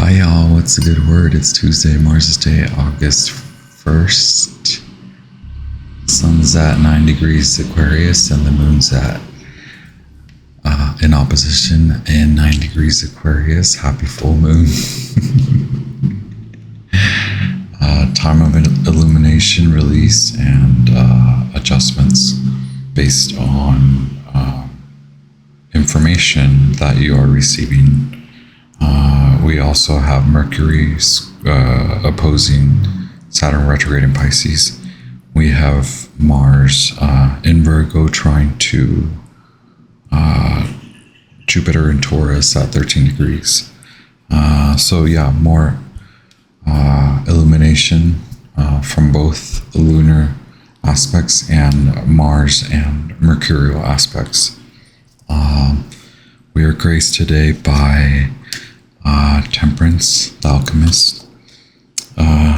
Hi y'all, what's a good word? It's Tuesday, Mars' Day, August 1st. Sun's at 9 degrees Aquarius and the moon's at in opposition in 9 degrees Aquarius. Happy full moon. Time of illumination, release, and adjustments based on information that you are receiving. We also have Mercury opposing Saturn retrograde in Pisces. We have Mars in Virgo trying to Jupiter in Taurus at 13 degrees. So yeah, more illumination from both the lunar aspects and Mars and Mercurial aspects. We are graced today by Temperance, the Alchemist.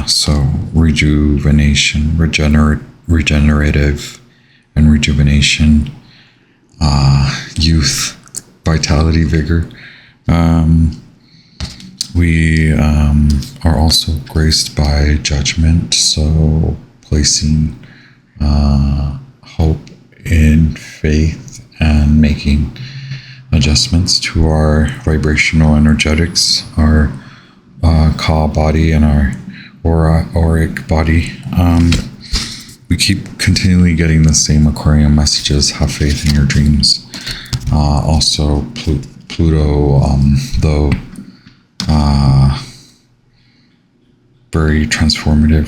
So rejuvenation, regenerative and rejuvenation, youth, vitality, vigor. We are also graced by Judgment, so placing hope in faith and making adjustments to our vibrational energetics, our Ka body and our auric body. We keep continually getting the same Aquarian messages. Have faith in your dreams. Also, Pluto, though very transformative,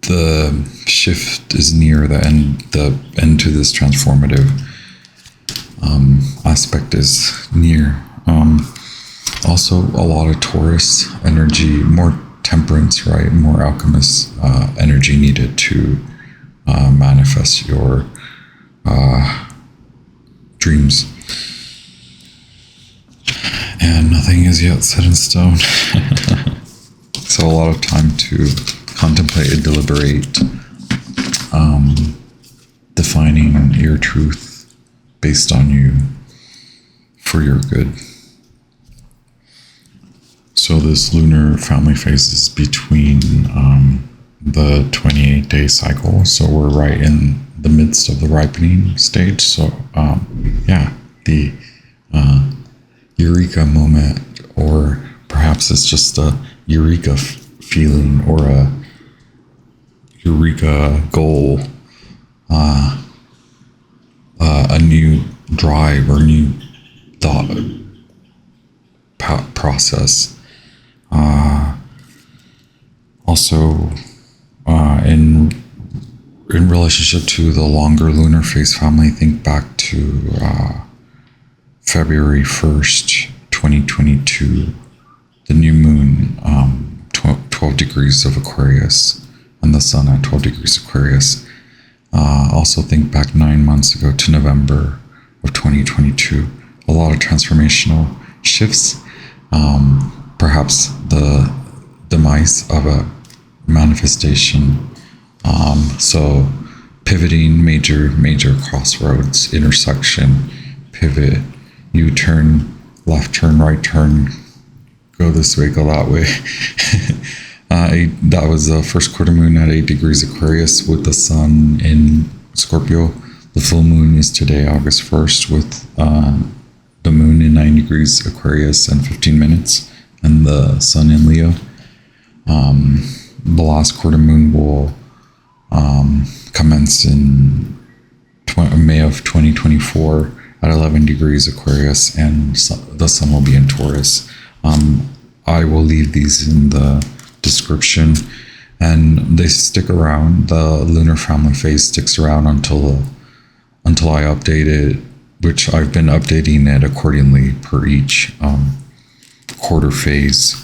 the shift is near the end to this transformative aspect is near. Also a lot of Taurus energy, more temperance, right? More alchemist energy needed to manifest your dreams. And nothing is yet set in stone. So a lot of time to contemplate and deliberate, defining your truth based on you for your good. So this lunar family phase is between the 28-day cycle. So we're right in the midst of the ripening stage. So the eureka moment, or perhaps it's just a eureka feeling or a eureka goal, a new drive or new thought process. Also, in relationship to the longer lunar phase family, think back to February 1st, 2022, the new moon, 12 degrees of Aquarius, and the sun at 12 degrees Aquarius. Also think back 9 months ago to November of 2022. A lot of transformational shifts, perhaps the demise of a manifestation. So pivoting, major crossroads, intersection, pivot, U-turn, left turn, right turn, go this way, go that way. That was the first quarter moon at 8 degrees Aquarius with the sun in Scorpio. The full moon is today, August 1st, with the moon in 9 degrees Aquarius and 15 minutes, and the sun in Leo. The last quarter moon will commence in May of 2024 at 11 degrees Aquarius, and the sun will be in Taurus. I will leave these in the description, and they stick around. The lunar family phase sticks around until I update it, which I've been updating it accordingly per each quarter phase.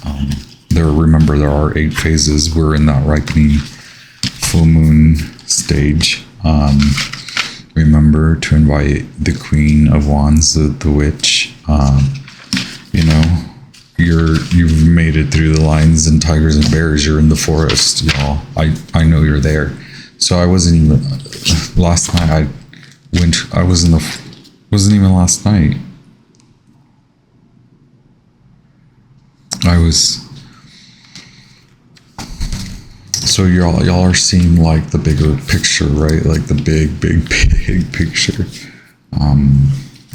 Remember, there are 8 phases. We're in that ripening full moon stage. Remember to invite the Queen of Wands, the witch. You've made it through the lions and tigers and bears. You're in the forest, y'all. I know you're there. So I wasn't even last night. Wasn't even last night. I was, so y'all are seeing like the bigger picture, right? Like the big picture.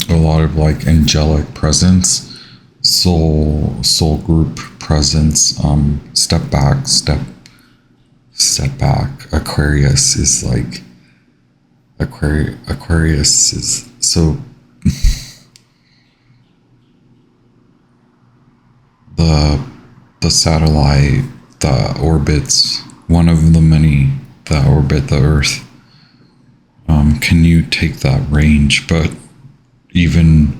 A lot of like angelic presence, soul group presence. Step back. Aquarius is like, Aquarius is so the satellite that orbits, one of the many that orbit the Earth. Can you take that range, but even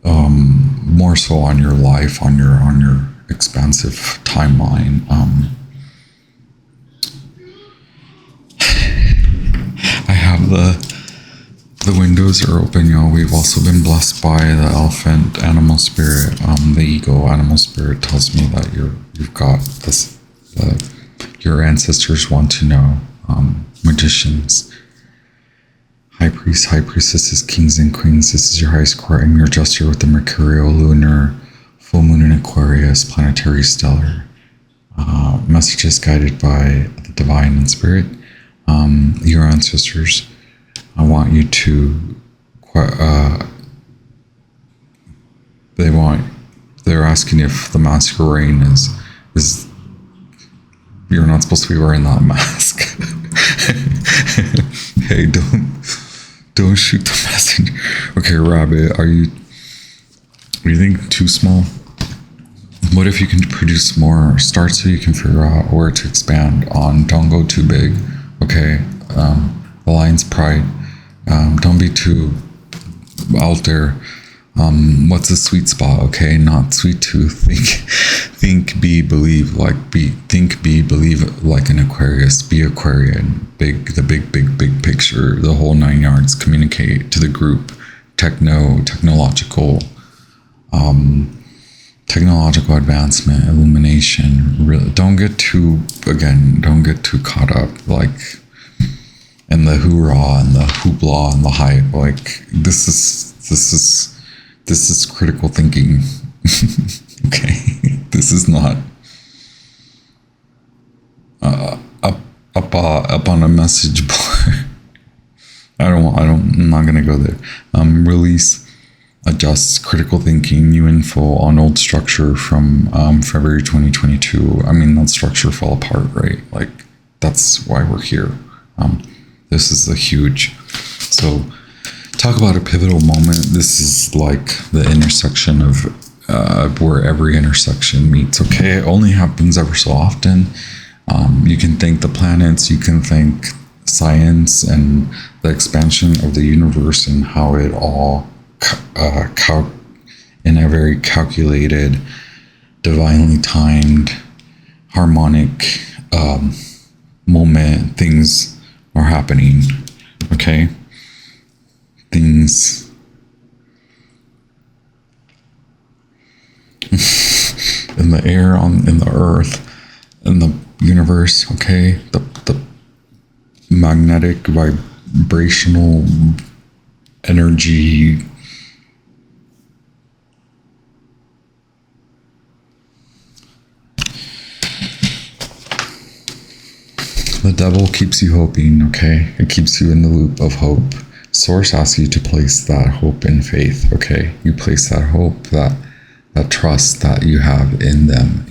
more so on your life, on your expansive timeline? I have the windows are open, y'all. We've also been blessed by the elephant animal spirit. The ego animal spirit tells me that you've got this. Your ancestors want to know. Magicians, high priests, high priestesses, kings and queens. This is your highest court. I'm your adjuster with the Mercurial, lunar, full moon in Aquarius, planetary, stellar. Messages guided by the divine and spirit. Your ancestors. I want you to. They're asking if the mask you're wearing is. You're not supposed to be wearing that mask. Hey, don't shoot the messenger. Okay, Rabbit, are you think too small? What if you can produce more? Start so you can figure out where to expand on. Don't go too big. Okay, the lion's pride. Don't be too out there. What's the sweet spot? Okay, not sweet tooth. Think, be, believe. Think, be, believe like an Aquarius. Be Aquarian. The big picture. The whole 9 yards. Communicate to the group. Technological advancement, illumination. Really, don't get too caught up like in the hoorah and the hoopla and the hype. Like this is critical thinking. Okay, this is not up on a message board. I'm not gonna go there. Release, adjust, critical thinking, new info on old structure from February 2022. I mean, that structure fell apart, right? Like that's why we're here. This is a huge. So talk about a pivotal moment. This is like the intersection of where every intersection meets. Okay, it only happens ever so often. You can thank the planets, you can thank science and the expansion of the universe and how it all in a very calculated, divinely timed, harmonic moment, things are happening. Okay, things in the air, in the earth, in the universe. Okay, the magnetic vibrational energy the devil keeps you hoping. Okay, it keeps you in the loop of hope. Source asks you to place that hope in faith. Okay, you place that hope, that trust that you have in them, that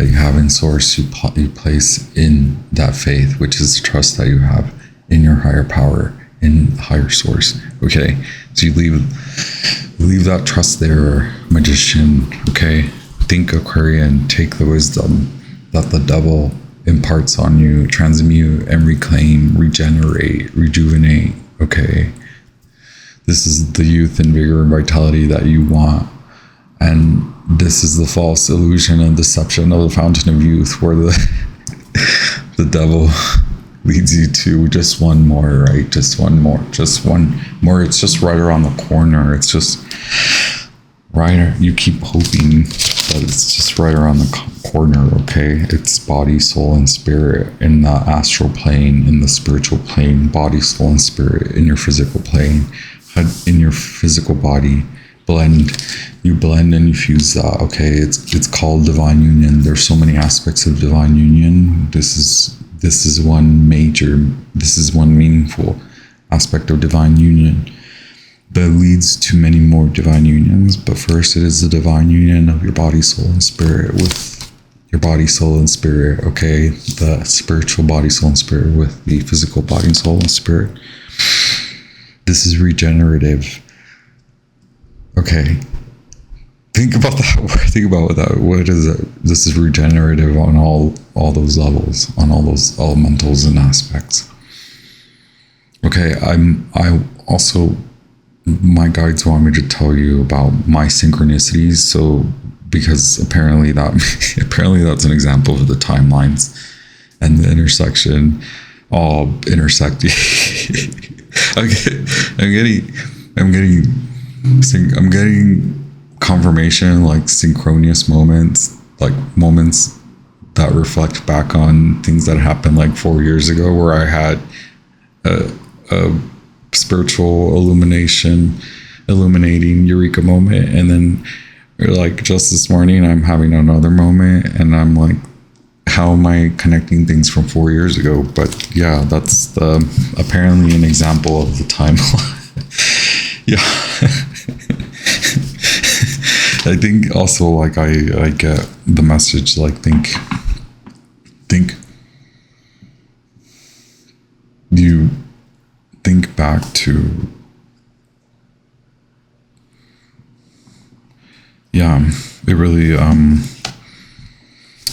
you have in source, you place in that faith, which is the trust that you have in your higher power, in higher source. Okay, so you leave that trust there, magician. Okay, think Aquarian, take the wisdom that the devil imparts on you, transmute and reclaim, regenerate, rejuvenate. Okay, this is the youth and vigor and vitality that you want. And this is the false illusion and deception of the fountain of youth, where the devil leads you to just one more, right? Just one more. It's just right around the corner. It's just right. You keep hoping that it's just right around the corner. Okay, it's body, soul, and spirit in the astral plane, in the spiritual plane, body, soul, and spirit in your physical plane, in your physical body. Blend. you blend and you fuse that. Okay, it's called divine union. There's so many aspects of divine union. This is one meaningful aspect of divine union that leads to many more divine unions. But first, it is the divine union of your body, soul, and spirit with your body, soul, and spirit. Okay, the spiritual body, soul, and spirit with the physical body, soul, and spirit. This is regenerative. Okay, think about that. Think about that. What is it? This is regenerative on all those levels, on all those elementals and aspects. Okay, I also, my guides want me to tell you about my synchronicities. So, because apparently that's an example of the timelines and the intersection all intersecting. I'm getting confirmation, like synchronous moments, like moments that reflect back on things that happened like 4 years ago, where I had a spiritual illuminating eureka moment, and then like just this morning I'm having another moment, and I'm like, how am I connecting things from 4 years ago? But yeah, that's apparently an example of the timeline. Yeah. I think also, like, I get the message, like, think you think back to, yeah, it really,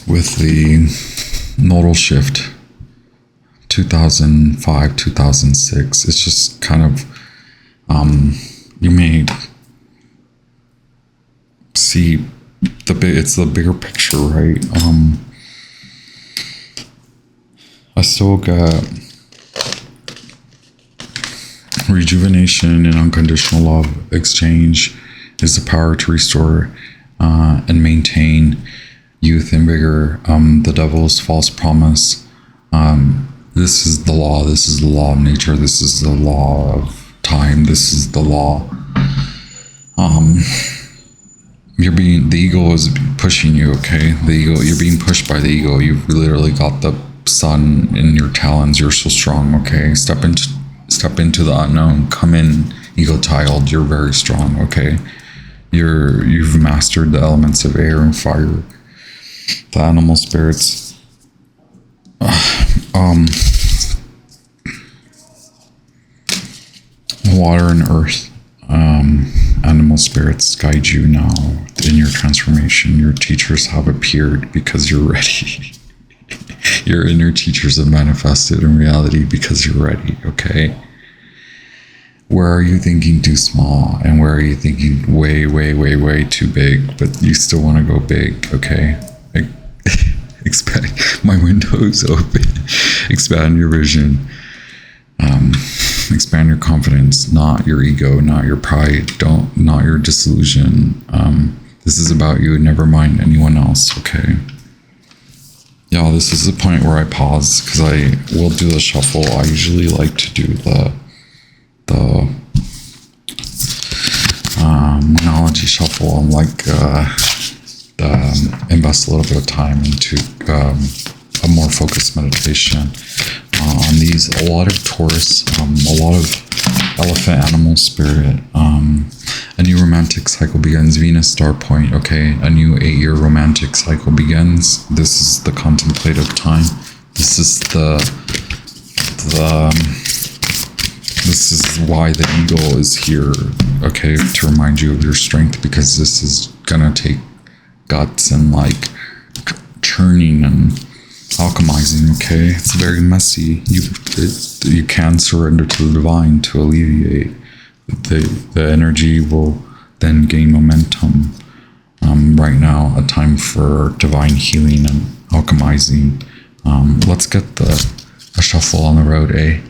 with the nodal shift, 2005, 2006, it's just kind of, you may see it's the bigger picture, right? I still got rejuvenation and unconditional love exchange is the power to restore and maintain youth and vigor. The devil's false promise. This is the law. This is the law of nature. This is the law of time. This is the law. The ego is pushing you, okay? You're being pushed by the ego. You've literally got the sun in your talons. You're so strong, okay? Step into the unknown. Come in, ego child. You're very strong, okay? You've mastered the elements of air and fire. The animal spirits. Water and earth. Animal spirits guide you now in your transformation. Your teachers have appeared because you're ready. Your inner teachers have manifested in reality because you're ready, okay? Where are you thinking too small, and where are you thinking way, way, way, way too big, but you still want to go big, okay? Expand. My window is open. Expand your vision. Expand your confidence, not your ego, not your pride, not your disillusion. This is about you, never mind anyone else, okay? Yeah, this is the point where I pause, because I will do the shuffle. I usually like to do the Moonology shuffle, and like invest a little bit of time into a more focused meditation on these. A lot of Taurus, a lot of elephant animal spirit. A new romantic cycle begins. Venus star point. Okay, a new 8-year romantic cycle begins. This is the contemplative time. This is this is why the eagle is here. Okay, to remind you of your strength, because this is gonna take guts and like churning and alchemizing. Okay, it's very messy. You can surrender to the divine to alleviate. The energy will then gain momentum. Right now, a time for divine healing and alchemizing. Let's get a shuffle on the road, eh?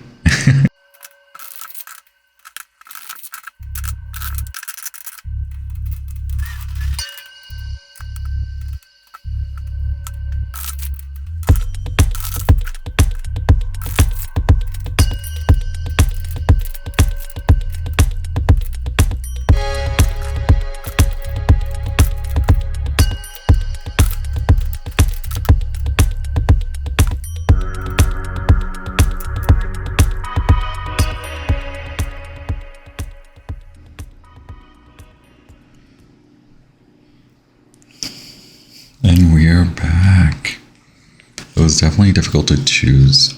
And we are back. It was definitely difficult to choose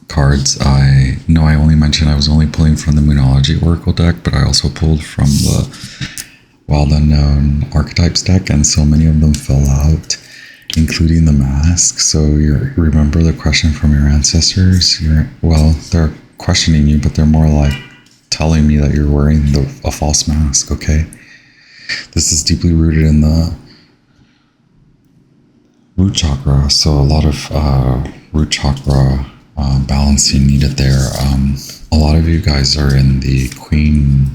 cards. I know I only mentioned I was only pulling from the Moonology Oracle deck, but I also pulled from the well-known Archetypes deck, and so many of them fell out, including the mask. So you remember the question from your ancestors? They're questioning you, but they're more like telling me that you're wearing a false mask, okay? This is deeply rooted in the root chakra, so a lot of root chakra balancing needed there. A lot of you guys are in the Queen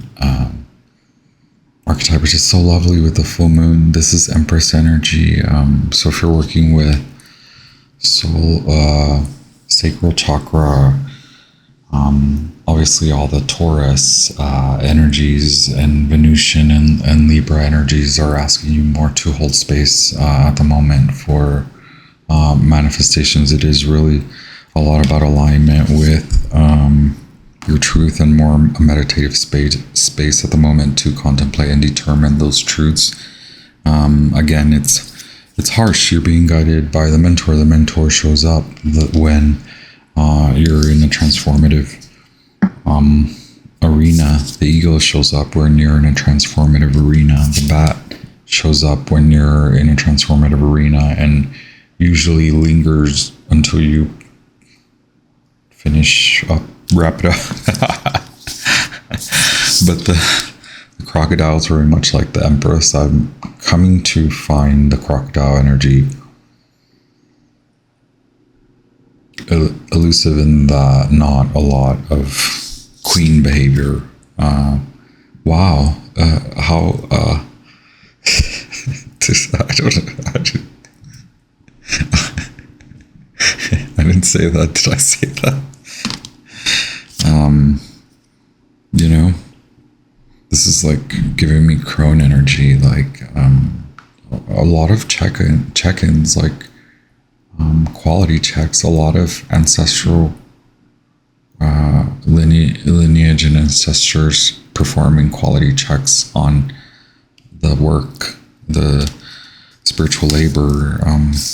archetype, which is so lovely with the full moon. This is Empress energy. So if you're working with soul, sacral chakra, obviously all the Taurus energies and Venusian and Libra energies are asking you more to hold space at the moment for manifestations. It is really a lot about alignment with your truth and more meditative space at the moment to contemplate and determine those truths. Again, it's harsh. You're being guided by the mentor. The mentor shows up when you're in a transformative arena. The eagle shows up when you're in a transformative arena. The bat shows up when you're in a transformative arena and usually lingers until you wrap it up. But the crocodiles are very much like the Empress. I'm coming to find the crocodile energy elusive in that not a lot of queen behavior. Wow. How I didn't say that. Did I say that? This is like giving me crone energy, like a lot of check-ins, like quality checks, a lot of ancestral lineage and ancestors performing quality checks on the work, the spiritual labor,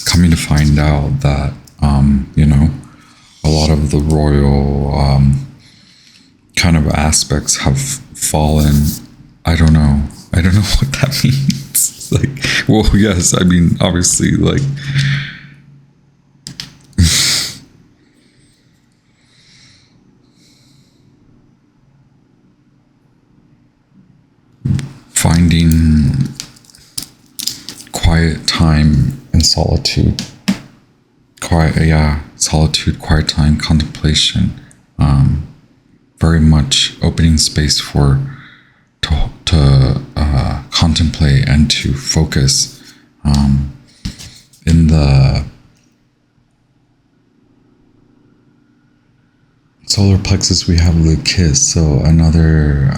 coming to find out that a lot of the royal kind of aspects have fallen. I don't know what that means. Like, well, yes, I mean, obviously, like finding quiet time and solitude. Solitude, quiet time, contemplation. Very much opening space to contemplate and to focus. In the solar plexus, we have the kiss, so another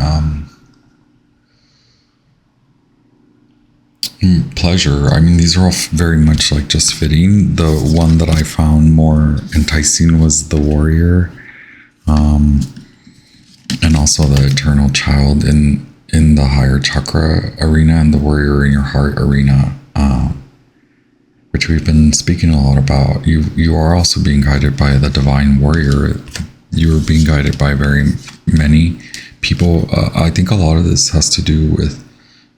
pleasure. I mean, these are all very much like just fitting. The one that I found more enticing was the warrior, and also the eternal child in the higher chakra arena and the warrior in your heart arena, which we've been speaking a lot about. You are also being guided by the divine warrior. You are being guided by very many people. I think a lot of this has to do with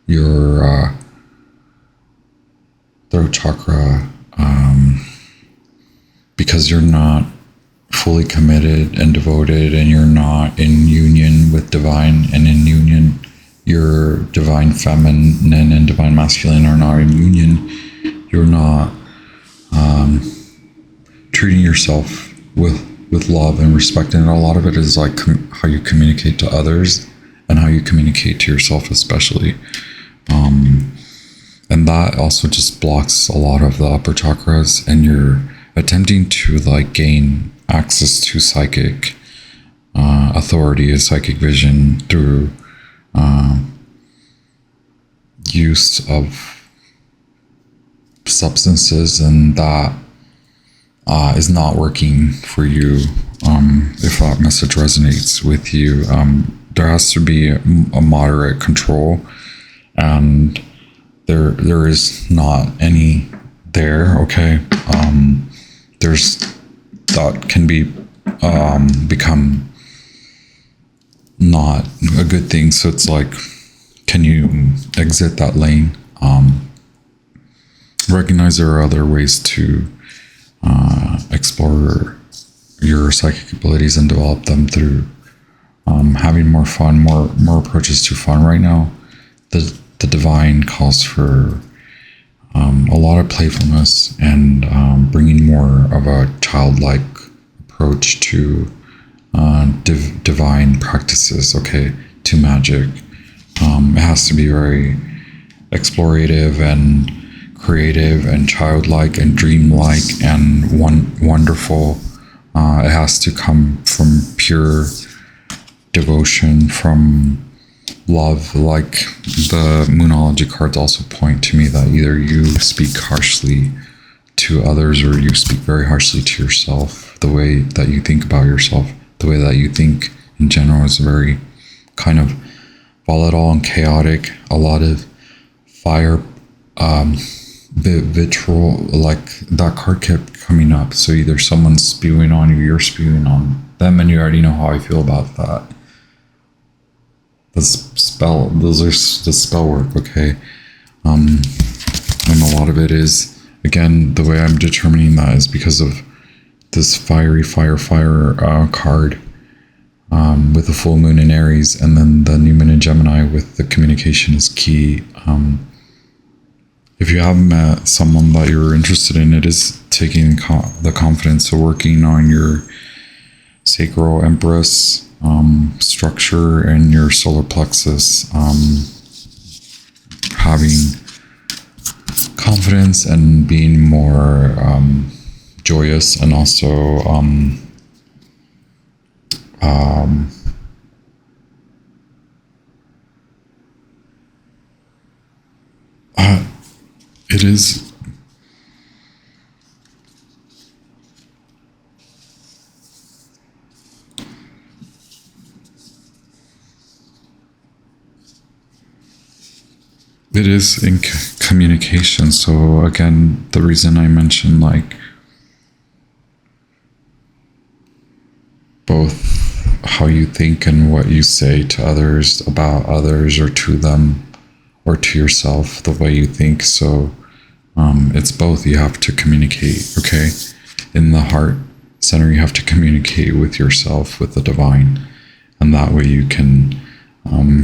your throat chakra, because you're not fully committed and devoted, and you're not in union with divine, and in union your divine feminine and divine masculine are not in union. You're not treating yourself with love and respect, and a lot of it is like how you communicate to others and how you communicate to yourself especially. And that also just blocks a lot of the upper chakras, and you're attempting to like gain access to psychic authority, psychic vision through use of substances, and that is not working for you. If that message resonates with you, there has to be a moderate control and there is not any there. Okay. There's that can be become not a good thing. So it's like, can you exit that lane? Recognize there are other ways to explore your psychic abilities and develop them through having more fun, more approaches to fun. Right now, the divine calls for a lot of playfulness and bringing more of a childlike approach to divine practices, okay, to magic. It has to be very explorative and creative and childlike and dreamlike and wonderful. It has to come from pure devotion, from love. Like the Moonology cards also point to me that either you speak harshly to others or you speak very harshly to yourself. The way that you think about yourself, the way that you think in general is very kind of volatile and chaotic. A lot of fire, vitriol, like that card kept coming up. So either someone's spewing on you, you're spewing on them, and you already know how I feel about that. Those are the spell work, okay? And a lot of it is, again, the way I'm determining that is because of this fire card with the full moon in Aries, and then the new moon in Gemini with the communication is key. If you haven't met someone that you're interested in, it is taking the confidence of working on your sacral empress structure and your solar plexus, having confidence and being more joyous, and also it is in communication. So again, the reason I mentioned like both how you think and what you say to others, about others, or to them, or to yourself, the way you think. So it's both. You have to communicate, okay? In the heart center, you have to communicate with yourself, with the divine, and that way you can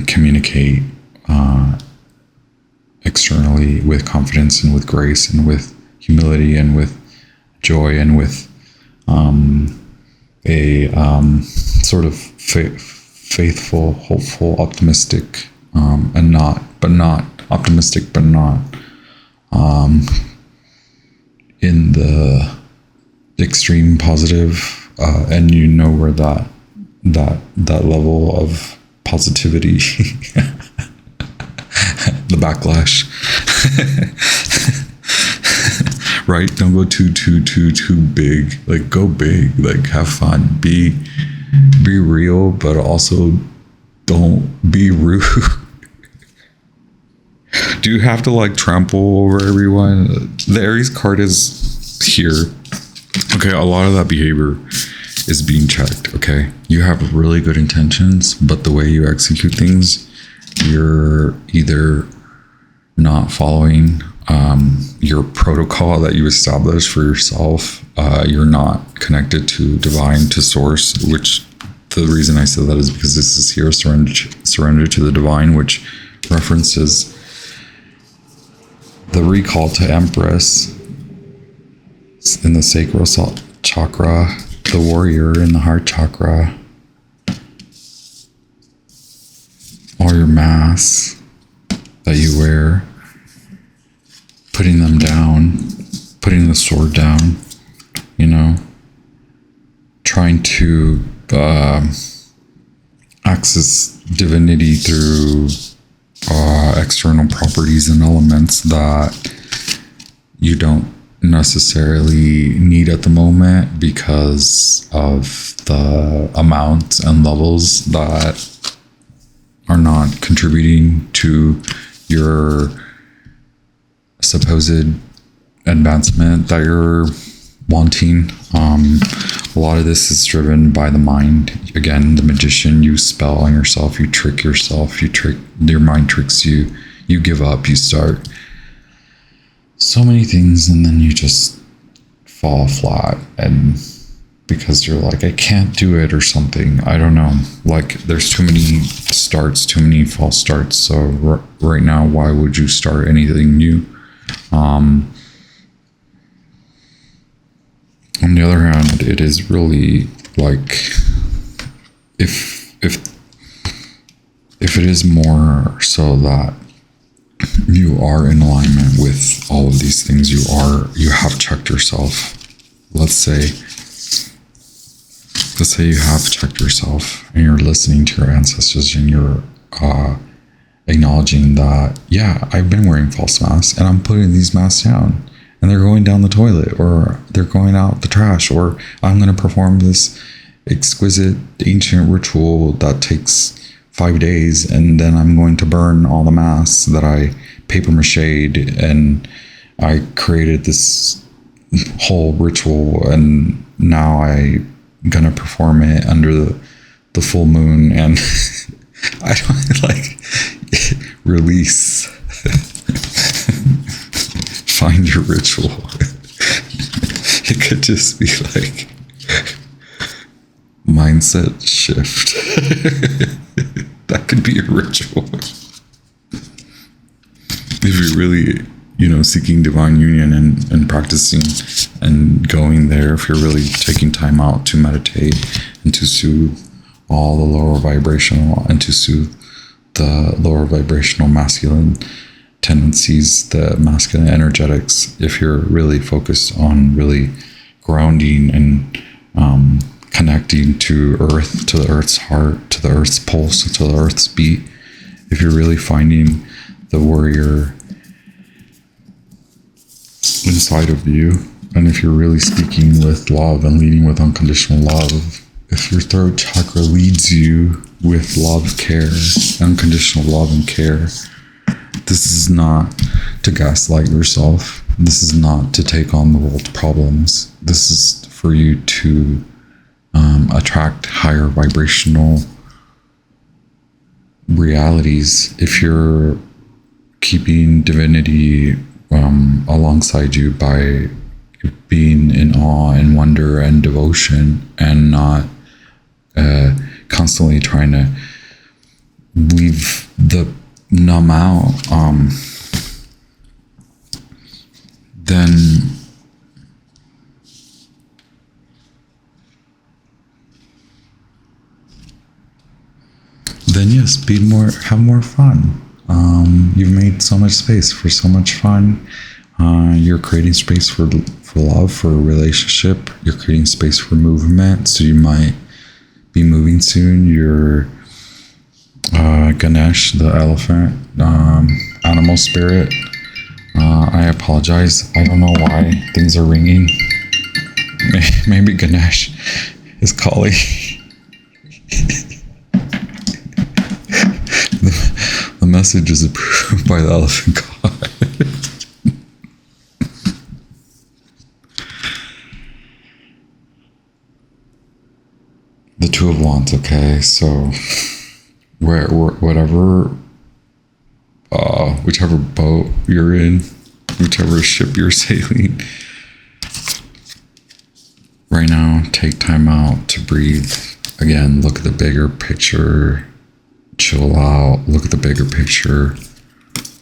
communicate externally with confidence and with grace and with humility and with joy and with a sort of faithful, hopeful, optimistic, and not optimistic, but not in the extreme positive, and you know where that level of positivity, the backlash, right? Don't go too big. Like, go big. Like, have fun. Be real, but also don't be rude. Do you have to like trample over everyone? The Aries card is here. Okay, a lot of that behavior is being checked. Okay, you have really good intentions, but the way you execute things, you're either not following your protocol that you established for yourself. You're not connected to divine, to source, which the reason I said that is because this is here, surrender to the divine, which references the recall to Empress in the sacral chakra, the warrior in the heart chakra, or your masks that you wear, putting them down, putting the sword down, you know, trying to access divinity through external properties and elements that you don't necessarily need at the moment because of the amounts and levels that are not contributing to your supposed advancement that you're wanting. A lot of this is driven by the mind. Again, the magician, you spell on yourself, you trick yourself, your mind tricks you, you give up, you start so many things, and then you just fall flat, and because you're like, I can't do it or something. I don't know. Like, there's too many starts, too many false starts. So right now, why would you start anything new? On the other hand, it is really like, if it is more so that you are in alignment with all of these things, you have checked yourself. Let's say you have checked yourself and you're listening to your ancestors, and you're acknowledging that, yeah, I've been wearing false masks and I'm putting these masks down, and they're going down the toilet, or they're going out the trash, or I'm going to perform this exquisite ancient ritual that takes 5 days, and then I'm going to burn all the masks that I paper mache'd, and I created this whole ritual, and now I'm gonna perform it under the full moon, and I don't like release. Find your ritual. It could just be like mindset shift. That could be a ritual. If you're really, seeking divine union and practicing and going there, if you're really taking time out to meditate and to soothe all the lower vibrational, and to soothe the lower vibrational masculine tendencies, the masculine energetics, if you're really focused on really grounding and connecting to earth, to the earth's heart, to the earth's pulse, to the earth's beat, if you're really finding the warrior inside of you, and if you're really speaking with love and leading with unconditional love, if your throat chakra leads you with love, care, unconditional love and care, this is not to gaslight yourself. This is not to take on the world's problems. This is for you to attract higher vibrational realities. If you're keeping divinity alongside you by being in awe and wonder and devotion, and not constantly trying to leave the numb out, then yes, have more fun. You've made so much space for so much fun. You're creating space for love, for a relationship. You're creating space for movement. So you might be moving soon. You're Ganesh, the elephant, animal spirit. I apologize. I don't know why things are ringing. Maybe Ganesh is calling. The message is approved by the elephant god. The Two of Wands, okay? So whichever boat you're in, whichever ship you're sailing, right now, take time out to breathe. Again, look at the bigger picture. Chill out, look at the bigger picture.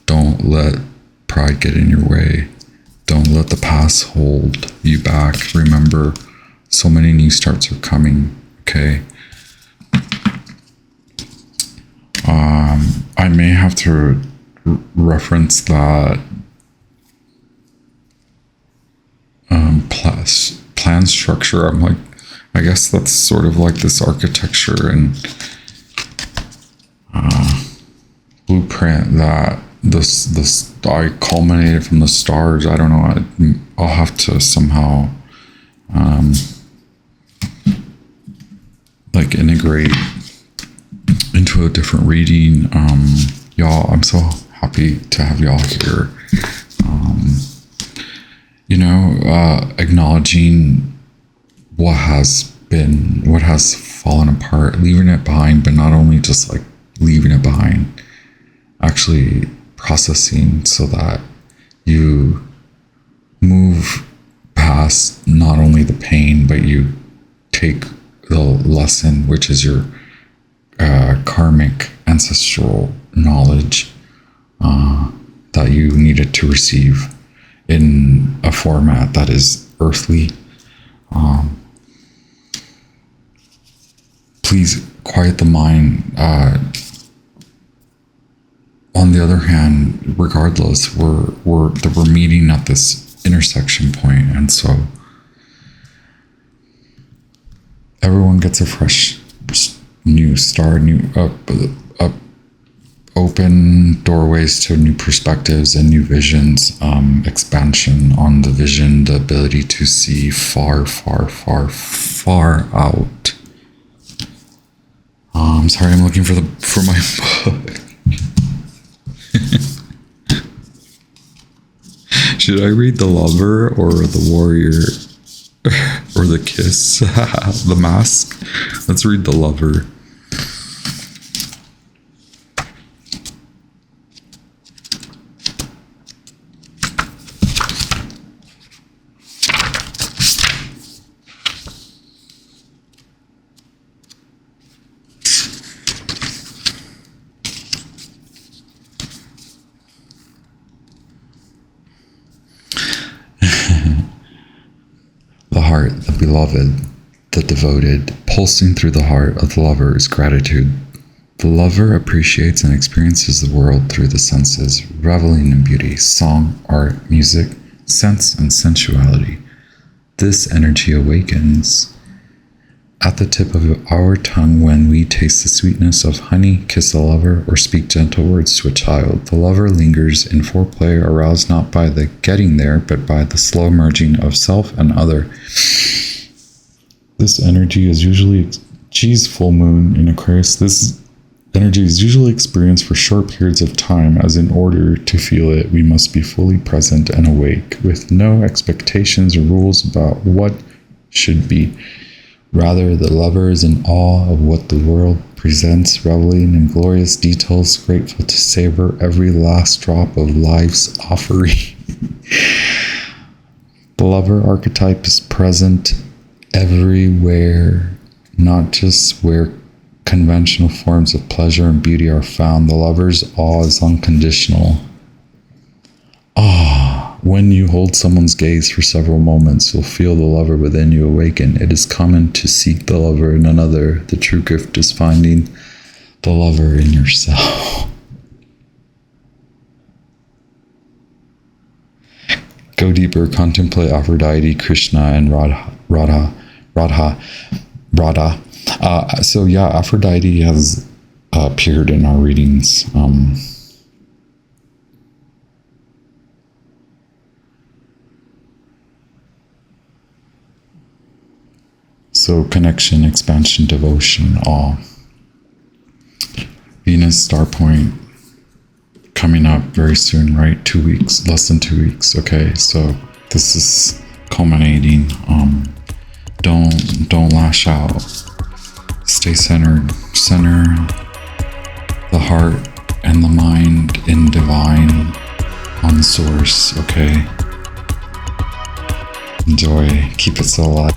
Don't let pride get in your way. Don't let the past hold you back. Remember, so many new starts are coming, okay? I may have to reference that plan structure. I'm like, I guess that's sort of like this architecture and blueprint that this I culminated from the stars. I don't know. I'll have to somehow like integrate into a different reading. Y'all, I'm so happy to have y'all here. acknowledging what has been, what has fallen apart, leaving it behind, but not only just like leaving it behind, actually processing so that you move past not only the pain, but you take the lesson, which is your karmic ancestral knowledge that you needed to receive in a format that is earthly. Please quiet the mind. On the other hand, regardless, we're meeting at this intersection point, and so everyone gets a fresh new start, new open doorways to new perspectives and new visions, expansion on the vision, the ability to see far, far, far, far out. I'm sorry, I'm looking for my book. Should I read The Lover or The Warrior or The Kiss? The Mask? Let's read The Lover. The beloved, the devoted, pulsing through the heart of the lover is gratitude. The lover appreciates and experiences the world through the senses, reveling in beauty, song, art, music, sense, and sensuality. This energy awakens at the tip of our tongue when we taste the sweetness of honey, kiss a lover, or speak gentle words to a child. The lover lingers in foreplay, aroused not by the getting there, but by the slow merging of self and other. This energy is usually full moon in Aquarius. This energy is usually experienced for short periods of time, as in order to feel it, we must be fully present and awake, with no expectations or rules about what should be. Rather, the lover is in awe of what the world presents, reveling in glorious details, grateful to savor every last drop of life's offering. The lover archetype is present everywhere, not just where conventional forms of pleasure and beauty are found. The lover's awe is unconditional. When you hold someone's gaze for several moments, you'll feel the lover within you awaken. It is common to seek the lover in another. The true gift is finding the lover in yourself. Go deeper, contemplate Aphrodite, Krishna, and Radha. So yeah, Aphrodite has appeared in our readings. So connection, expansion, devotion, awe. Venus star point coming up very soon, right? 2 weeks, less than 2 weeks. Okay, so this is culminating. Don't lash out. Stay centered. Center the heart and the mind in divine, on source. Okay. Enjoy. Keep it so alive.